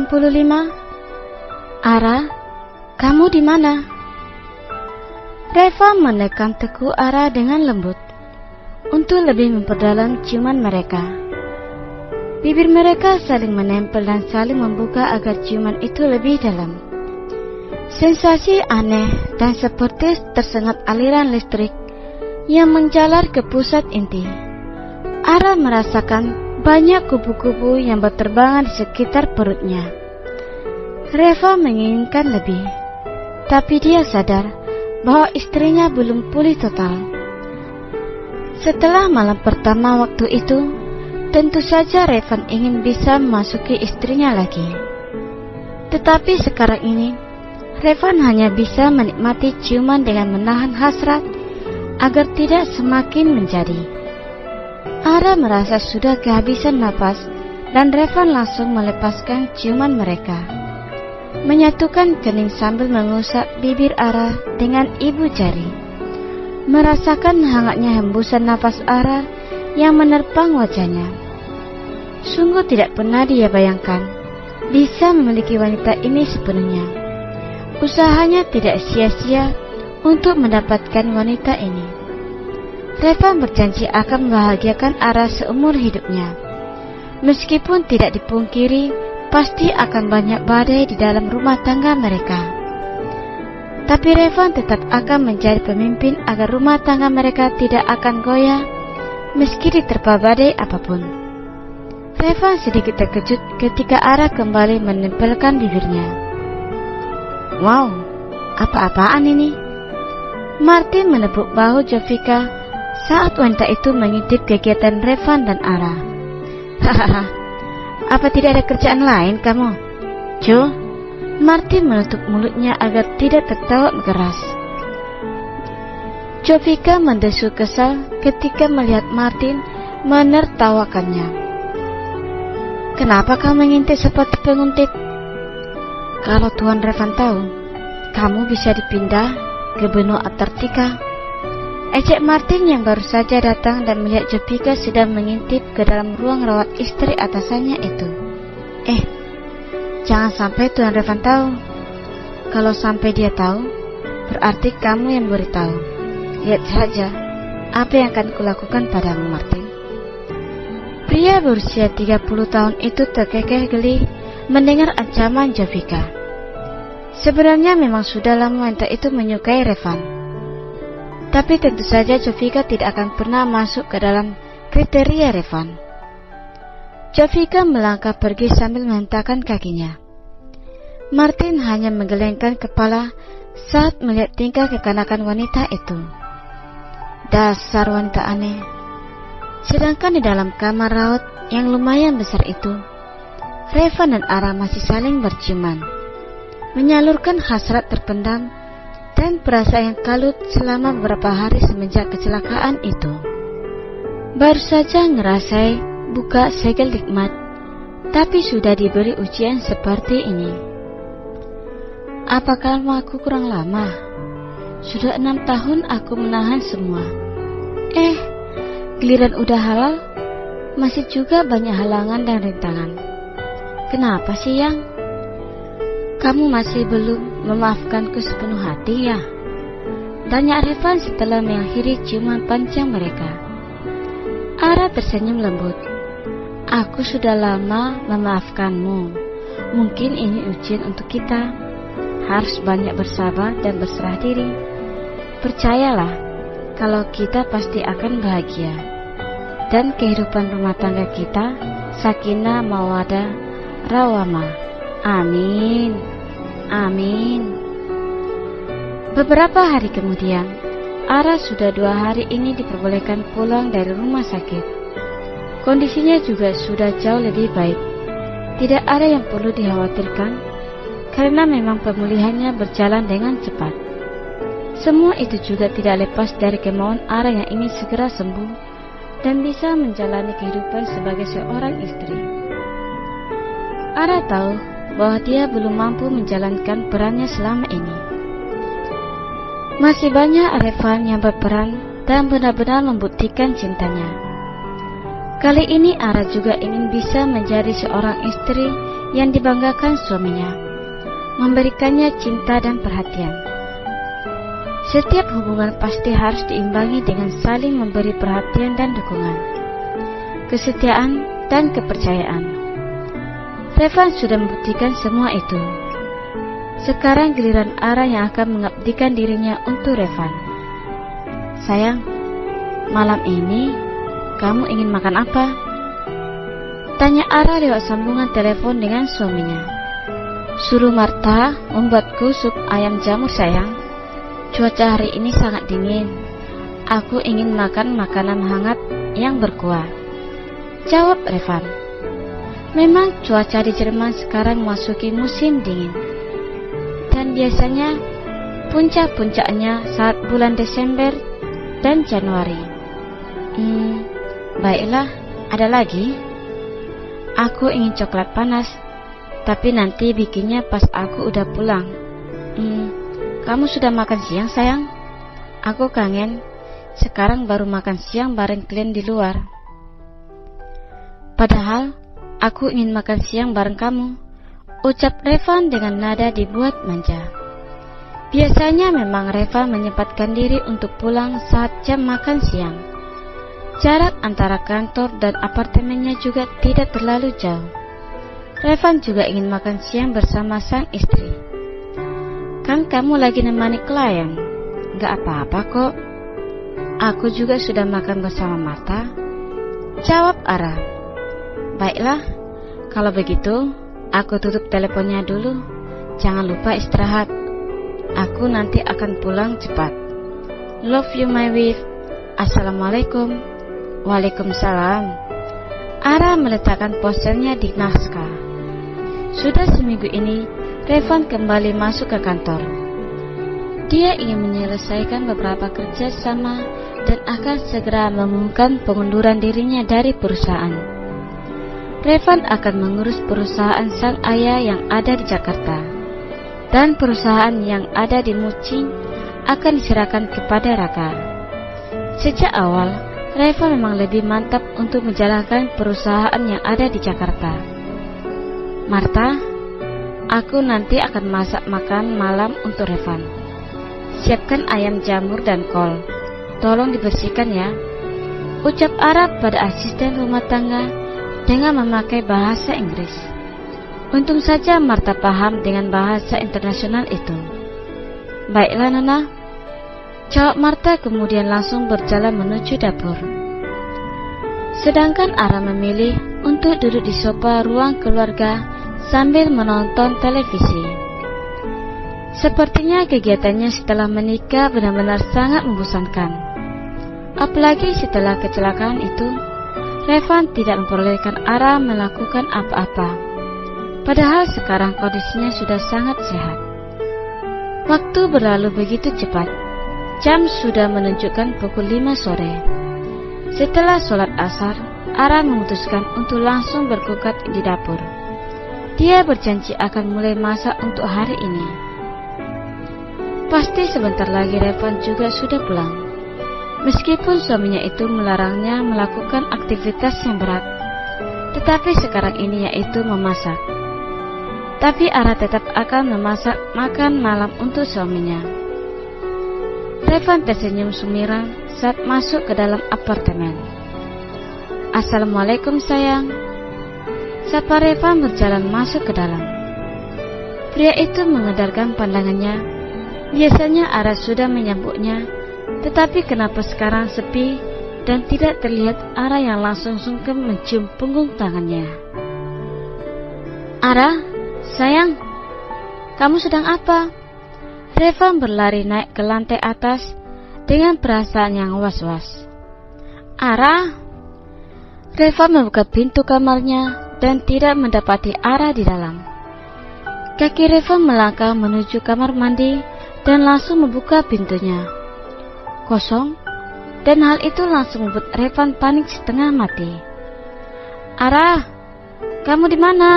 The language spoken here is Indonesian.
65. Ara, kamu di mana? Reva menekan teku Ara dengan lembut untuk lebih memperdalam ciuman mereka. Bibir mereka saling menempel dan saling membuka agar ciuman itu lebih dalam. Sensasi aneh dan seperti tersengat aliran listrik yang menjalar ke pusat inti. Ara merasakan banyak kupu-kupu yang berterbangan di sekitar perutnya. Reva menginginkan lebih, tapi dia sadar bahwa istrinya belum pulih total. Setelah malam pertama waktu itu, tentu saja Revan ingin bisa memasuki istrinya lagi. Tetapi sekarang ini, Revan hanya bisa menikmati ciuman dengan menahan hasrat agar tidak semakin menjadi. Ara merasa sudah kehabisan napas dan Revan langsung melepaskan ciuman mereka, menyatukan kening sambil mengusap bibir Ara dengan ibu jari, merasakan hangatnya hembusan nafas Ara yang menerpang wajahnya. Sungguh tidak pernah dia bayangkan bisa memiliki wanita ini sepenuhnya. Usahanya tidak sia-sia untuk mendapatkan wanita ini. Reva berjanji akan membahagiakan Ara seumur hidupnya. Meskipun tidak dipungkiri, pasti akan banyak badai di dalam rumah tangga mereka. Tapi Revan tetap akan menjadi pemimpin agar rumah tangga mereka tidak akan goyah meski diterpa badai apapun. Revan sedikit terkejut ketika Ara kembali menempelkan bibirnya. Wow, apa-apaan ini? Martin menepuk bahu Jovika saat wanita itu mengintip kegiatan Revan dan Ara. Hahaha, apa tidak ada kerjaan lain kamu? Jo, Martin menutup mulutnya agar tidak tertawa keras. Jovika mendesu kesal ketika melihat Martin menertawakannya. Kenapa kamu mengintip seperti penguntit? Kalau Tuan Revan tahu, kamu bisa dipindah ke benua Antartika. Ejek Martin yang baru saja datang dan melihat Jovika sedang mengintip ke dalam ruang rawat istri atasannya itu. Jangan sampai Tuan Revan tahu. Kalau sampai dia tahu, berarti kamu yang beritahu. Lihat saja apa yang akan kulakukan padamu, Martin. Pria berusia 30 tahun itu terkekeh geli mendengar ancaman Jovika. Sebenarnya memang sudah lama wanita itu menyukai Revan. Tapi tentu saja Jovika tidak akan pernah masuk ke dalam kriteria Revan. Jovika melangkah pergi sambil menghentakkan kakinya. Martin hanya menggelengkan kepala saat melihat tingkah kekanakan wanita itu. Dasar wanita aneh. Sedangkan di dalam kamar rawat yang lumayan besar itu, Revan dan Ara masih saling berciuman, menyalurkan hasrat terpendam dan perasaan yang kalut selama beberapa hari semenjak kecelakaan itu. Baru saja ngerasai buka segel nikmat, tapi sudah diberi ujian seperti ini. Apakah aku kurang lama? Sudah 6 tahun aku menahan semua. Giliran udah halal, masih juga banyak halangan dan rintangan. Kenapa sih, Yang? Kamu masih belum memaafkanku sepenuh hati ya? Tanya Revan setelah mengakhiri ciuman panjang mereka. Ara tersenyum lembut. Aku sudah lama memaafkanmu. Mungkin ini ujian untuk kita. Harus banyak bersabar dan berserah diri. Percayalah, kalau kita pasti akan bahagia. Dan kehidupan rumah tangga kita sakinah mawaddah rawamah. Amin. Amin. Beberapa hari kemudian, Ara sudah 2 hari ini diperbolehkan pulang dari rumah sakit. Kondisinya juga sudah jauh lebih baik. Tidak ada yang perlu dikhawatirkan, karena memang pemulihannya berjalan dengan cepat. Semua itu juga tidak lepas dari kemauan Ara yang ingin segera sembuh dan bisa menjalani kehidupan sebagai seorang istri. Ara tahu bahwa dia belum mampu menjalankan perannya selama ini. Masih banyak Revan yang berperan dan benar-benar membuktikan cintanya. Kali ini Ara juga ingin bisa menjadi seorang istri yang dibanggakan suaminya, memberikannya cinta dan perhatian. Setiap hubungan pasti harus diimbangi dengan saling memberi perhatian dan dukungan, kesetiaan dan kepercayaan. Revan sudah membuktikan semua itu. Sekarang giliran Ara yang akan mengabdikan dirinya untuk Revan. Sayang, malam ini kamu ingin makan apa? Tanya Ara lewat sambungan telepon dengan suaminya. Suruh Marta membuatku sup ayam jamur sayang. Cuaca hari ini sangat dingin. Aku ingin makan makanan hangat yang berkuah, jawab Revan. Memang cuaca di Jerman sekarang memasuki musim dingin, dan biasanya puncak-puncaknya saat bulan Desember dan Januari. Baiklah, ada lagi? Aku ingin coklat panas, tapi nanti bikinnya pas aku udah pulang. Kamu sudah makan siang sayang? Aku kangen. Sekarang baru makan siang bareng kalian di luar. Padahal aku ingin makan siang bareng kamu, ucap Revan dengan nada dibuat manja. Biasanya memang Revan menyempatkan diri untuk pulang saat jam makan siang. Jarak antara kantor dan apartemennya juga tidak terlalu jauh. Revan juga ingin makan siang bersama sang istri. Kan kamu lagi nemani klien? Gak apa-apa kok. Aku juga sudah makan bersama Marta, jawab Ara. Baiklah, kalau begitu aku tutup teleponnya dulu. Jangan lupa istirahat. Aku nanti akan pulang cepat. Love you my wife. Assalamualaikum. Waalaikumsalam. Ara meletakkan ponselnya di naskah. Sudah seminggu ini Revan kembali masuk ke kantor. Dia ingin menyelesaikan beberapa kerja sama dan akan segera mengumumkan pengunduran dirinya dari perusahaan. Revan akan mengurus perusahaan sang ayah yang ada di Jakarta, dan perusahaan yang ada di Mucing akan diserahkan kepada Raka. Sejak awal, Revan memang lebih mantap untuk menjalankan perusahaan yang ada di Jakarta. Marta, aku nanti akan masak makan malam untuk Revan. Siapkan ayam jamur dan kol. Tolong dibersihkan ya, ucap Arab pada asisten rumah tangga dengan memakai bahasa Inggris. Untung saja Marta paham dengan bahasa internasional itu. Baiklah Nona, jawab Marta kemudian langsung berjalan menuju dapur. Sedangkan Ara memilih untuk duduk di sofa ruang keluarga sambil menonton televisi. Sepertinya kegiatannya setelah menikah benar-benar sangat membosankan. Apalagi setelah kecelakaan itu, Revan tidak memperbolehkan Ara melakukan apa-apa. Padahal sekarang kondisinya sudah sangat sehat. Waktu berlalu begitu cepat. Jam sudah menunjukkan pukul 5 sore. Setelah sholat asar, Ara memutuskan untuk langsung berkutat di dapur. Dia berjanji akan mulai masak untuk hari ini. Pasti sebentar lagi Revan juga sudah pulang. Meskipun suaminya itu melarangnya melakukan aktivitas yang berat, tetapi sekarang ini yaitu memasak. Tapi Ara tetap akan memasak makan malam untuk suaminya. Revan tersenyum sumiran saat masuk ke dalam apartemen. Assalamualaikum sayang, sapa Revan berjalan masuk ke dalam. Pria itu mengedarkan pandangannya. Biasanya Ara sudah menyambutnya, tetapi kenapa sekarang sepi dan tidak terlihat Ara yang langsung sungkem mencium punggung tangannya. Ara, sayang, kamu sedang apa? Revan berlari naik ke lantai atas dengan perasaan yang was-was. Ara? Revan membuka pintu kamarnya dan tidak mendapati Ara di dalam. Kaki Revan melangkah menuju kamar mandi dan langsung membuka pintunya. Kosong, dan hal itu langsung membuat Revan panik setengah mati. Ara, kamu di mana?